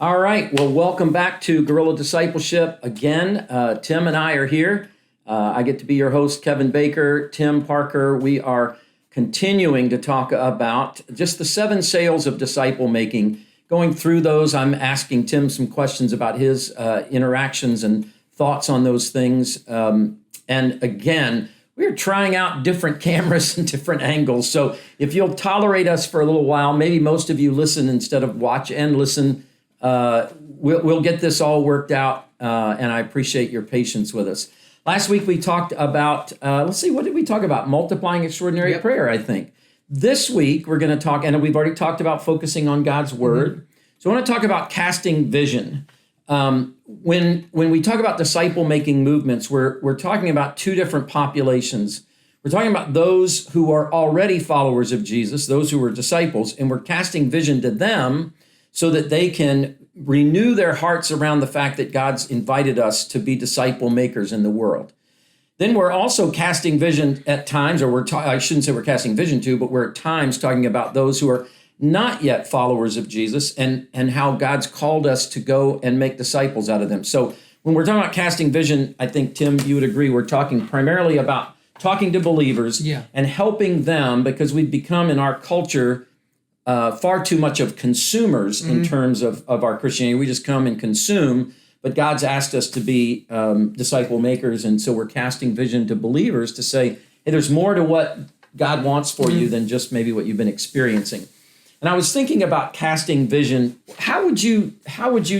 All right. Well, welcome back to Guerrilla Discipleship. Again, Tim and I are here. I get to be your host, Kevin Baker, Tim Parker. We are continuing to talk about just the 7 sales of disciple making. Going through those, I'm asking Tim some questions about his interactions and thoughts on those things. And again, we're trying out different cameras and different angles. So if you'll tolerate us for a little while, maybe most of you listen instead of watch and listen. We'll get this all worked out, and I appreciate your patience with us. Last week we talked about, what did we talk about? Multiplying extraordinary prayer, I think. This week we're going to talk, and we've already talked about focusing on God's Word. Mm-hmm. So I want to talk about casting vision. When we talk about disciple-making movements, we're talking about 2 different populations. We're talking about those who are already followers of Jesus, those who are disciples, and we're casting vision to them so that they can renew their hearts around the fact that God's invited us to be disciple makers in the world. Then we're also casting vision at times, or I shouldn't say we're casting vision to, but we're at times talking about those who are not yet followers of Jesus and how God's called us to go and make disciples out of them. So when we're talking about casting vision, I think, Tim, you would agree, we're talking primarily about talking to believers and helping them, because we've become in our culture far too much of consumers in terms of our Christianity. We just come and consume, but God's asked us to be disciple makers, and so we're casting vision to believers to say, hey, there's more to what God wants for you than just maybe what you've been experiencing. And I was thinking about casting vision. How would you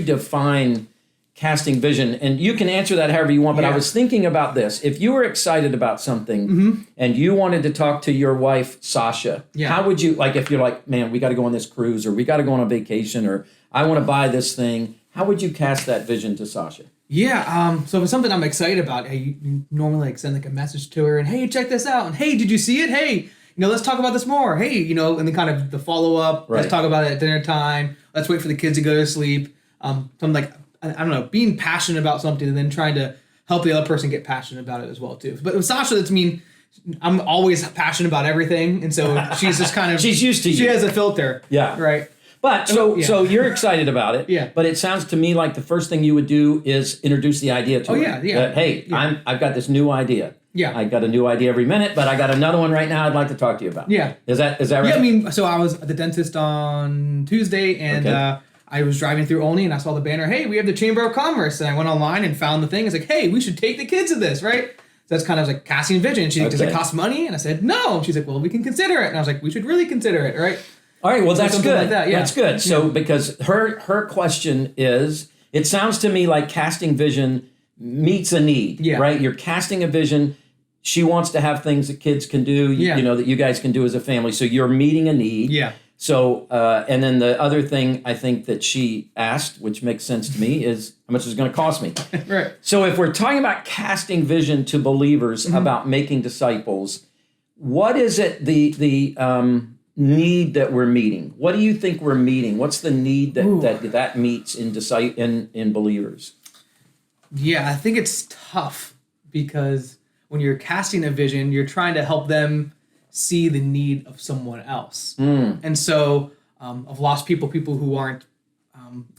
define casting vision? And you can answer that however you want, but I was thinking about this. If you were excited about something and you wanted to talk to your wife, Sasha, how would you, like if you're like, man, we got to go on this cruise, or we got to go on a vacation, or I want to buy this thing, how would you cast that vision to Sasha? So if it's something I'm excited about, hey, you normally send like a message to her and, hey, check this out. And hey, did you see it? Hey, let's talk about this more. Hey, and then kind of the follow up. Right. Let's talk about it at dinner time. Let's wait for the kids to go to sleep. Something like, I don't know, being passionate about something and then trying to help the other person get passionate about it as well too. But with Sasha, I'm always passionate about everything, and so she's just kind of she's used to you. She has a filter. Yeah. Right. But so you're excited about it. Yeah. But it sounds to me like the first thing you would do is introduce the idea to her. Yeah. Hey, I've got this new idea. Yeah. I got a new idea every minute, but I got another one right now I'd like to talk to you about. Yeah. Is that right? Yeah, so I was at the dentist on Tuesday, and I was driving through Olney, and I saw the banner, hey, we have the Chamber of Commerce. And I went online and found the thing. It's like, hey, we should take the kids to this, right? So that's kind of like casting vision. She's like, does it cost money? And I said, no. And she's like, well, we can consider it. And I was like, we should really consider it, right? All right, well, that's good. Like that, yeah. That's good. So because her question is, it sounds to me like casting vision meets a need, right? You're casting a vision. She wants to have things that kids can do, that you guys can do as a family. So you're meeting a need. Yeah. So, and then the other thing I think that she asked, which makes sense to me, is how much is it going to cost me? Right. So if we're talking about casting vision to believers about making disciples, what is it, the need that we're meeting? What do you think we're meeting? What's the need that meets in believers? Yeah, I think it's tough because when you're casting a vision, you're trying to help them see the need of someone else. And so of lost people who aren't,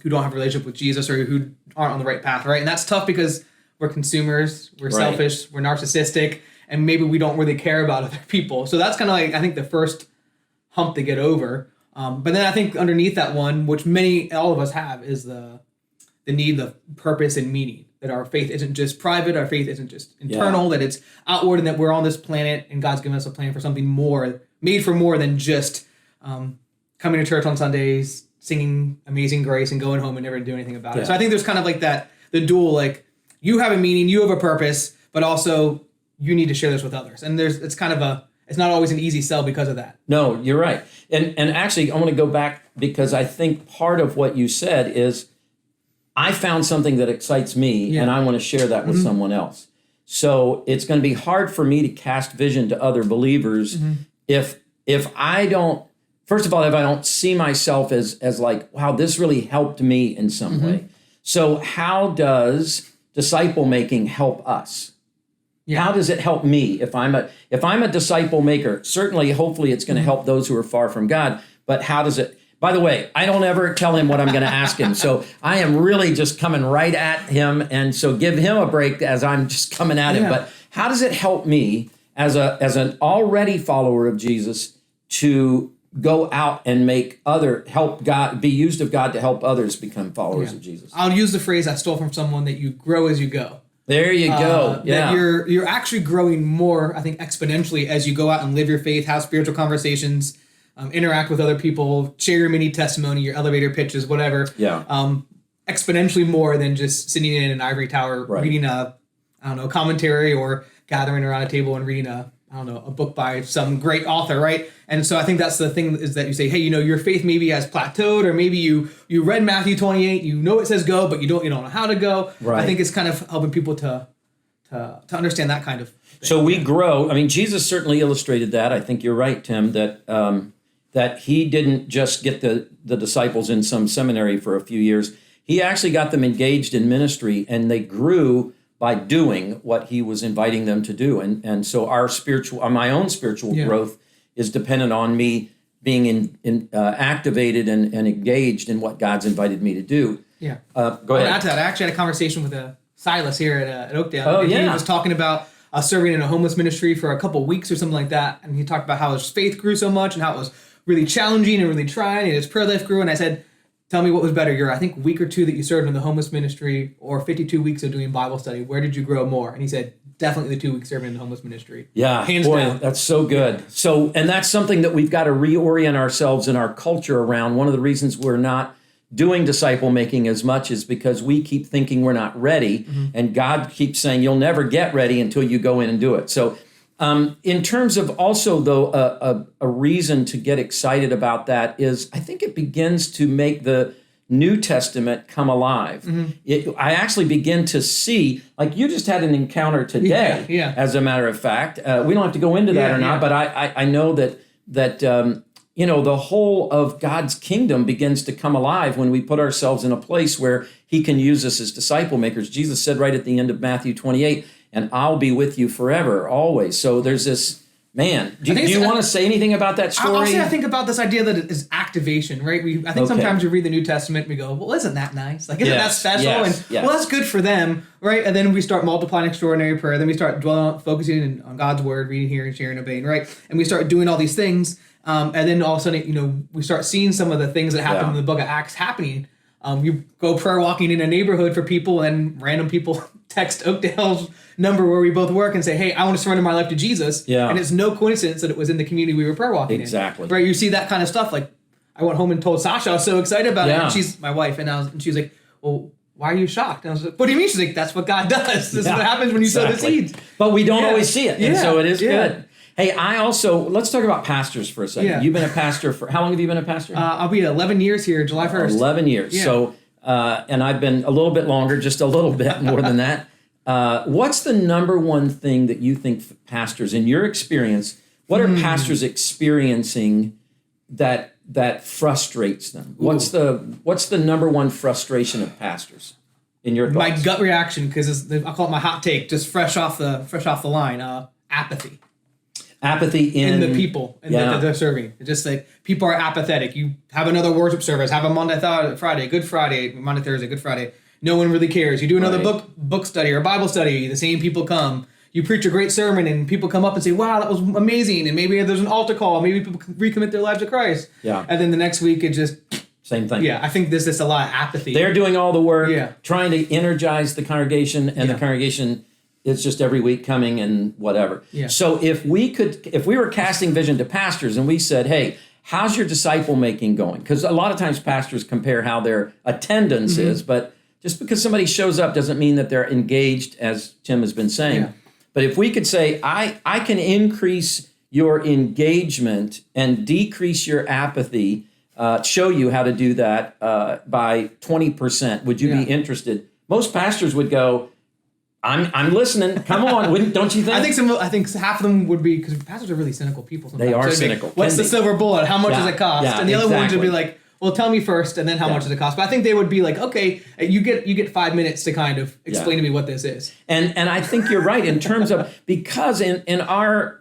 who don't have a relationship with Jesus or who aren't on the right path, right? And that's tough because we're consumers, we're selfish, we're narcissistic, and maybe we don't really care about other people. So that's kind of like, I think, the first hump to get over. But then I think underneath that one, which all of us have, is the need of purpose and meaning. That our faith isn't just private, our faith isn't just internal, that it's outward, and that we're on this planet and God's given us a plan for something more, made for more than just coming to church on Sundays, singing Amazing Grace, and going home and never doing anything about it. So I think there's kind of like the dual, like, you have a meaning, you have a purpose, but also you need to share this with others. And it's not always an easy sell because of that. No, you're right. And actually, I want to go back because I think part of what you said is, I found something that excites me, and I want to share that with someone else. So it's going to be hard for me to cast vision to other believers if I don't, first of all, if I don't see myself as like, wow, this really helped me in some way. So how does disciple making help us? How does it help me if I'm a disciple maker? Certainly, hopefully, it's going to help those who are far from God. But how does it? By the way, I don't ever tell him what I'm going to ask him. So I am really just coming right at him. And so give him a break as I'm just coming at him. But how does it help me as an already follower of Jesus to go out and help God, be used of God to help others become followers of Jesus? I'll use the phrase I stole from someone, that you grow as you go. There you go. That you're actually growing more, I think, exponentially as you go out and live your faith, have spiritual conversations, interact with other people, share your mini testimony, your elevator pitches, whatever. Exponentially more than just sitting in an ivory tower reading a commentary, or gathering around a table and reading a book by some great author, right? And so I think that's the thing, is that you say, hey, your faith maybe has plateaued, or maybe you read Matthew 28, it says go, but you don't know how to go. Right. I think it's kind of helping people to understand that kind of thing. So we grow. I mean, Jesus certainly illustrated that. I think you're right, Tim, that he didn't just get the disciples in some seminary for a few years. He actually got them engaged in ministry, and they grew by doing what he was inviting them to do. And so my own spiritual growth is dependent on me being activated and engaged in what God's invited me to do. Yeah. Go ahead. Add to that, I actually had a conversation with Silas here at Oakdale. Oh, yeah. He was talking about serving in a homeless ministry for a couple of weeks or something like that. And he talked about how his faith grew so much and how it was really challenging and really trying, and his prayer life grew. And I said, tell me what was better, I think week or two that you served in the homeless ministry, or 52 weeks of doing Bible study. Where did you grow more? And he said, definitely the 2 weeks serving in the homeless ministry. Yeah, hands down. That's so good. Yeah. So, and that's something that we've got to reorient ourselves in our culture around. One of the reasons we're not doing disciple making as much is because we keep thinking we're not ready, and God keeps saying you'll never get ready until you go in and do it. So, in terms of also, though, a reason to get excited about that is I think it begins to make the New Testament come alive. I actually begin to see, like you just had an encounter today, as a matter of fact. We don't have to go into that or not, but I know that the whole of God's kingdom begins to come alive when we put ourselves in a place where he can use us as disciple makers. Jesus said right at the end of Matthew 28, and I'll be with you forever, always. So there's this, man, do you want to say anything about that story? I'll say I think about this idea that it is activation, right? I think sometimes we read the New Testament and we go, well, isn't that nice? Like, isn't that special? Well, that's good for them, right? And then we start multiplying extraordinary prayer. Then we start focusing on God's word, reading, hearing, sharing, obeying, right? And we start doing all these things. And then all of a sudden, we start seeing some of the things that happen in the book of Acts happening. You go prayer walking in a neighborhood for people, and random people text Oakdale's number where we both work and say, hey, I want to surrender my life to Jesus. Yeah. And it's no coincidence that it was in the community we were prayer walking in. Exactly. Right? You see that kind of stuff. Like, I went home and told Sasha I was so excited about it. And she's my wife. And she's like, well, why are you shocked? And I was like, what do you mean? She's like, that's what God does. This is what happens when you sow the seeds. But we don't always see it. And so it is good. Hey, let's talk about pastors for a second. Yeah. You've been a pastor how long have you been a pastor? I'll be 11 years here, July 1st. 11 years. Yeah. So, and I've been a little bit longer, just a little bit more than that. What's the number one thing that you think pastors, in your experience, what are pastors experiencing that frustrates them? What's the number one frustration of pastors in your thoughts? My gut reaction, because I call it my hot take, just fresh off the line, apathy. Apathy in the people that they're serving. It's just like people are apathetic. You have another worship service, have a Monday, Friday, Good Friday, Monday, Thursday, Good Friday. No one really cares. You do another book study or Bible study, the same people come. You preach a great sermon and people come up and say, wow, that was amazing. And maybe there's an altar call. Maybe people recommit their lives to Christ. Yeah. And then the next week it just... Same thing. Yeah, I think there's just a lot of apathy. They're doing all the work, trying to energize the congregation, and the congregation... It's just every week coming and whatever. Yeah. So if we were casting vision to pastors and we said, hey, how's your disciple making going? Because a lot of times pastors compare how their attendance is, but just because somebody shows up doesn't mean that they're engaged, as Tim has been saying. Yeah. But if we could say, I can increase your engagement and decrease your apathy, show you how to do that by 20%, would you be interested? Most pastors would go, I'm listening. Come on, don't you think? I think half of them would be, because pastors are really cynical people sometimes. They are so cynical. What's the silver bullet? How much does it cost? And the other ones would be like, well, tell me first, and then how much does it cost? But I think they would be like, okay, you get 5 minutes to kind of explain to me what this is. And I think you're right in terms of, because in our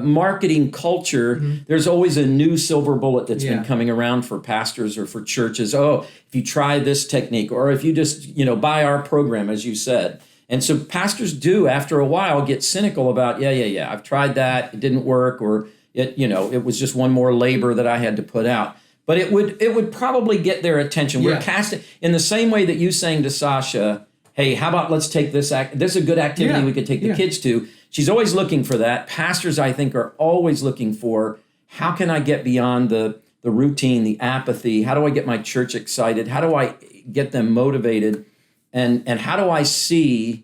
marketing culture, there's always a new silver bullet that's been coming around for pastors or for churches. Oh, if you try this technique, or if you just buy our program, as you said. And so pastors do, after a while, get cynical about, I've tried that, it didn't work, or it was just one more labor that I had to put out. But it would probably get their attention. We're casting in the same way that you saying to Sasha, hey, how about let's take this this is a good activity we could take the kids to. She's always looking for that. Pastors, I think, are always looking for, how can I get beyond the routine, the apathy? How do I get my church excited? How do I get them motivated? And how do I see,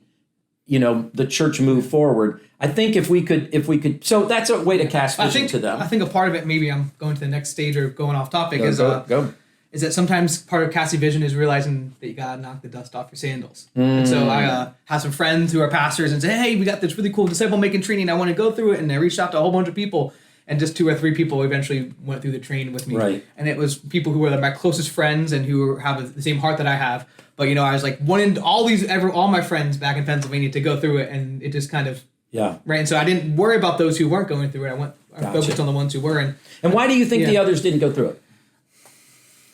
the church move forward? I think if we could, so that's a way to cast vision to them. I think a part of it, maybe I'm going to the next stage or going off topic, is that sometimes part of casting vision is realizing that you gotta knock the dust off your sandals. And so I have some friends who are pastors and say, hey, we got this really cool disciple making training, I want to go through it, and I reached out to a whole bunch of people, and just 2 or 3 people eventually went through the training with me. Right. And it was people who were my closest friends and who have the same heart that I have. But I was like wanting all my friends back in Pennsylvania to go through it, and it just kind of right. And so I didn't worry about those who weren't going through it. I focused on the ones who were. And why do you think the others didn't go through it?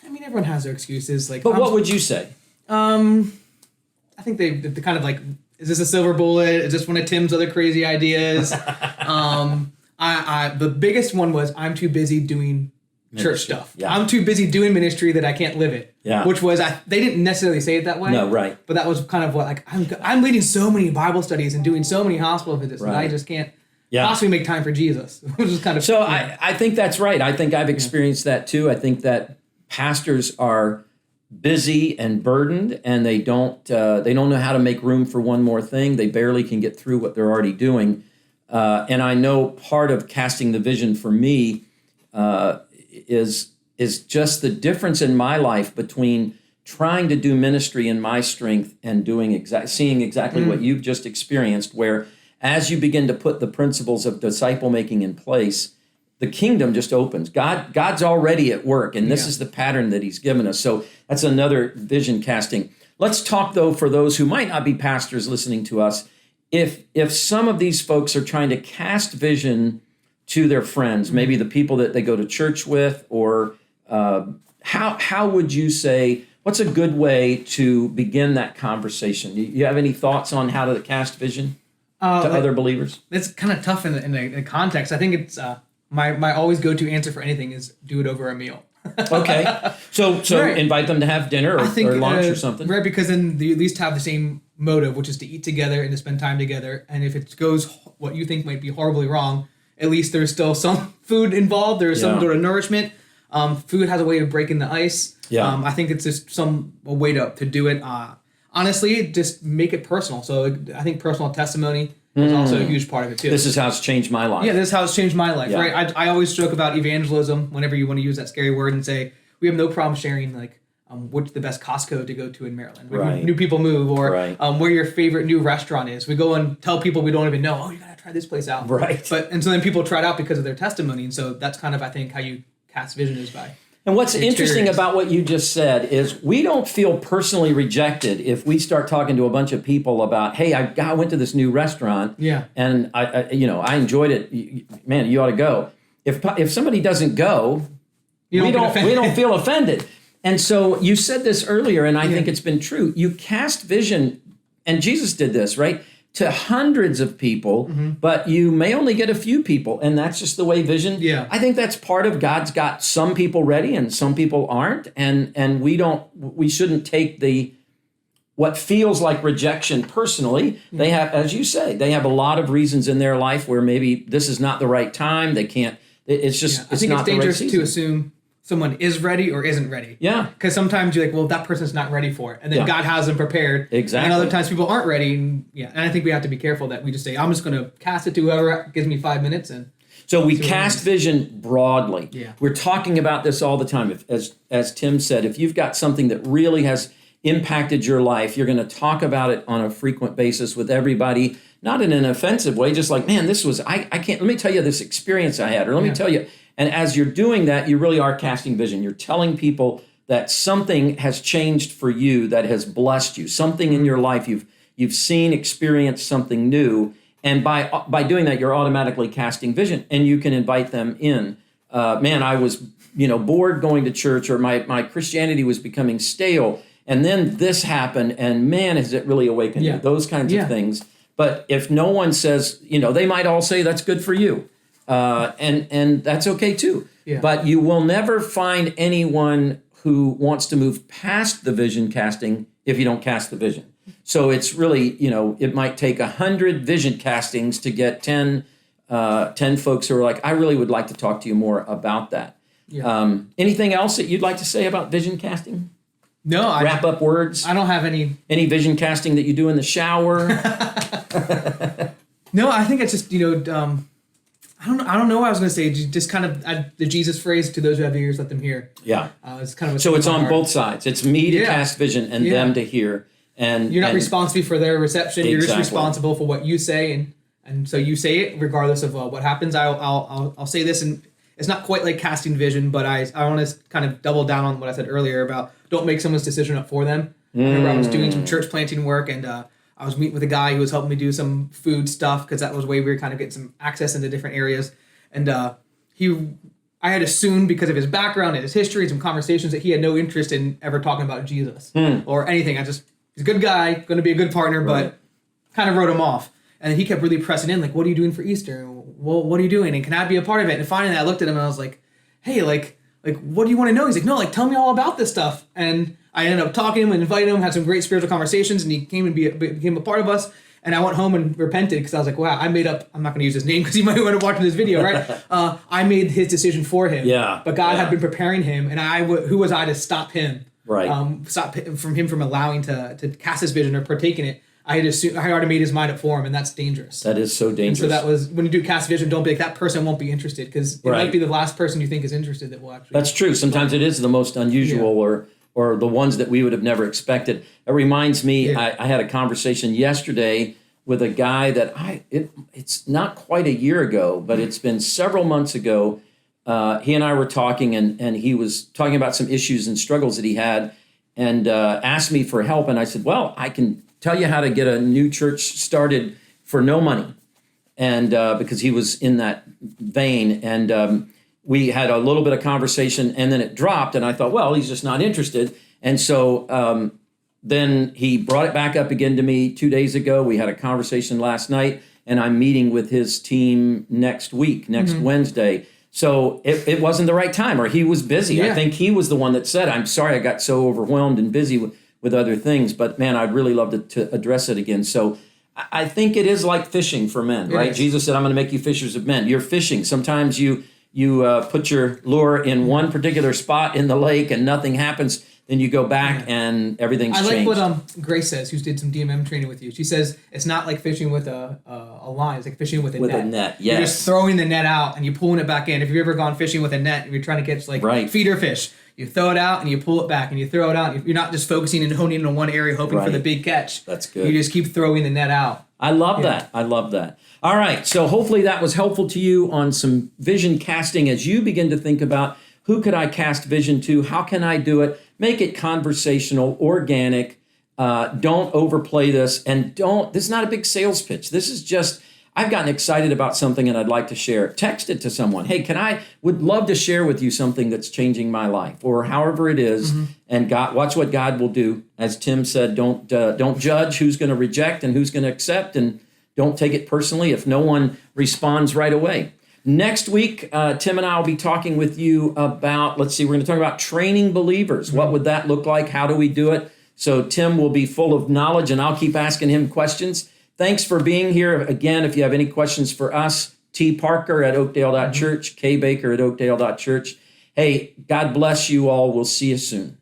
I mean, everyone has their excuses. But what would you say? I think they kind of like, is this a silver bullet? Is this one of Tim's other crazy ideas? The biggest one was, I'm too busy doing church stuff. Yeah. I'm too busy doing ministry that I can't live it. Yeah. Which was, they didn't necessarily say it that way. No, right. But that was kind of what, I'm leading so many Bible studies and doing so many hospital visits that I just can't possibly make time for Jesus. Which is kind of so. I think that's right. I think I've experienced that too. I think that pastors are busy and burdened, and they don't know how to make room for one more thing. They barely can get through what they're already doing. And I know part of casting the vision for me is just the difference in my life between trying to do ministry in my strength and seeing exactly what you've just experienced, where as you begin to put the principles of disciple making in place, the kingdom just opens. God's already at work, and this is the pattern that he's given us. So that's another vision casting. Let's talk, though, for those who might not be pastors listening to us. If some of these folks are trying to cast vision to their friends, maybe the people that they go to church with, or how would you say, what's a good way to begin that conversation? You have any thoughts on how to cast vision to other believers? It's kind of tough in the context. I think it's my always go-to answer for anything is do it over a meal. Okay. So right. Invite them to have dinner or lunch or something. Right, because then you at least have the same motive, which is to eat together and to spend time together. And if it goes what you think might be horribly wrong, at least there's still some food involved. There's some sort of nourishment. Food has a way of breaking the ice. Yeah. I think it's just a way to do it. Honestly, just make it personal. So I think personal testimony is also a huge part of it too. This is how it's changed my life. Yeah, this is how it's changed my life, right? I always joke about evangelism whenever you want to use that scary word and say, we have no problem sharing what's the best Costco to go to in Maryland. Right. New people move, or where your favorite new restaurant is. We go and tell people we don't even know, oh, you got to try this place out. Right. And so then people try it out because of their testimony. And so that's kind of, I think, how you cast vision is by. And what's interesting about what you just said is we don't feel personally rejected if we start talking to a bunch of people about, hey, I went to this new restaurant and I enjoyed it. Man, you ought to go. If somebody doesn't go, we don't feel offended. And so you said this earlier, and I think it's been true. You cast vision, and Jesus did this, right? To hundreds of people, but you may only get a few people, and that's just the way vision. Yeah. I think that's part of God's got some people ready and some people aren't, and we shouldn't take what feels like rejection personally. They have, as you say, they have a lot of reasons in their life where maybe this is not the right time. They can't. It's just. I think it's dangerous to assume someone is ready or isn't ready. Yeah. Because sometimes you're like, well, that person's not ready for it. And then God has them prepared. Exactly. And other times people aren't ready. And I think we have to be careful that we just say, I'm just going to cast it to whoever gives me 5 minutes. And so we cast vision broadly. Yeah. We're talking about this all the time. As Tim said, if you've got something that really has impacted your life, you're going to talk about it on a frequent basis with everybody, not in an offensive way, just like, man, this was, I can't, let me tell you this experience I had, or let me tell you. And as you're doing that, you really are casting vision. You're telling people that something has changed for you that has blessed you. Something in your life you've seen, experienced something new. And by doing that, you're automatically casting vision, and you can invite them in. Man, I was bored going to church, or my Christianity was becoming stale. And then this happened, and man, has it really awakened you? Those kinds of things. But if no one says, they might all say that's good for you. And that's okay too. Yeah. But you will never find anyone who wants to move past the vision casting if you don't cast the vision. So it's really, it might take 100 vision castings to get 10 folks who are like, I really would like to talk to you more about that. Yeah. Anything else that you'd like to say about vision casting? No. Wrap up words? I don't have any. Any vision casting that you do in the shower? No, I think it's just, I don't know what I was going to say. Just kind of the Jesus phrase, to those who have ears, let them hear. Yeah. It's kind of so it's on both sides. It's me to cast vision and them to hear. And you're not responsible for their reception. Exactly. You're just responsible for what you say, and so you say it regardless of what happens. I'll say this, and it's not quite like casting vision, but I want to kind of double down on what I said earlier about don't make someone's decision up for them. I remember I was doing some church planting work, and I was meeting with a guy who was helping me do some food stuff, because that was way we were kind of getting some access into different areas, and I had assumed, because of his background and his history and some conversations, that he had no interest in ever talking about Jesus or anything. He's a good guy, going to be a good partner, but kind of wrote him off. And he kept really pressing in, like, what are you doing for Easter? Well, what are you doing? And can I be a part of it? And finally I looked at him and I was like, hey, like what do you want to know? He's like, no, tell me all about this stuff. And I ended up talking to him and inviting him, had some great spiritual conversations, and he came and became a part of us. And I went home and repented, because I was like, wow, I'm not going to use his name because he might want to watch this video, right? I made his decision for him. Yeah. But God had been preparing him, and who was I to stop him? Right. Stop him from allowing to cast his vision or partake in it. I already made his mind up for him, and that's dangerous. That is so dangerous. And so that was, when you do cast vision, don't be like, that person won't be interested, because it might be the last person you think is interested that will actually. That's true. Sometimes it is the most unusual or the ones that we would have never expected. It reminds me, I had a conversation yesterday with a guy that it's not quite a year ago, but it's been several months ago. He and I were talking, and he was talking about some issues and struggles that he had, and asked me for help. And I said, well, I can tell you how to get a new church started for no money. And because he was in that vein. And we had a little bit of conversation, and then it dropped. And I thought, well, he's just not interested. And so then he brought it back up again to me 2 days ago. We had a conversation last night, and I'm meeting with his team next week, next Wednesday. So it wasn't the right time, or he was busy. Yeah. I think he was the one that said, I'm sorry, I got so overwhelmed and busy with other things. But man, I'd really love to address it again. So I think it is like fishing for men, right? Jesus said, I'm going to make you fishers of men. You're fishing. Sometimes you put your lure in one particular spot in the lake and nothing happens. Then you go back and everything's changed. I like what Grace says, who did some DMM training with you. She says it's not like fishing with a line. It's like fishing with a net. With a net, yes. You're just throwing the net out and you're pulling it back in. If you've ever gone fishing with a net and you're trying to catch feeder fish, you throw it out and you pull it back and you throw it out. You're not just focusing and honing in on one area hoping for the big catch. That's good. You just keep throwing the net out. I love that. I love that. All right. So hopefully that was helpful to you on some vision casting as you begin to think about, who could I cast vision to? How can I do it? Make it conversational, organic. Don't overplay this. And this is not a big sales pitch. This is just, I've gotten excited about something and I'd like to share it. Text it to someone. Hey, would love to share with you something that's changing my life, or however it is. And watch what God will do. As Tim said, don't judge who's going to reject and who's going to accept, and don't take it personally if no one responds right away. Next week, Tim and I will be talking with you about, we're going to talk about training believers. What would that look like? How do we do it? So Tim will be full of knowledge, and I'll keep asking him questions. Thanks for being here. Again, if you have any questions for us, T. Parker at Oakdale.church, K. Baker at Oakdale.church. Hey, God bless you all. We'll see you soon.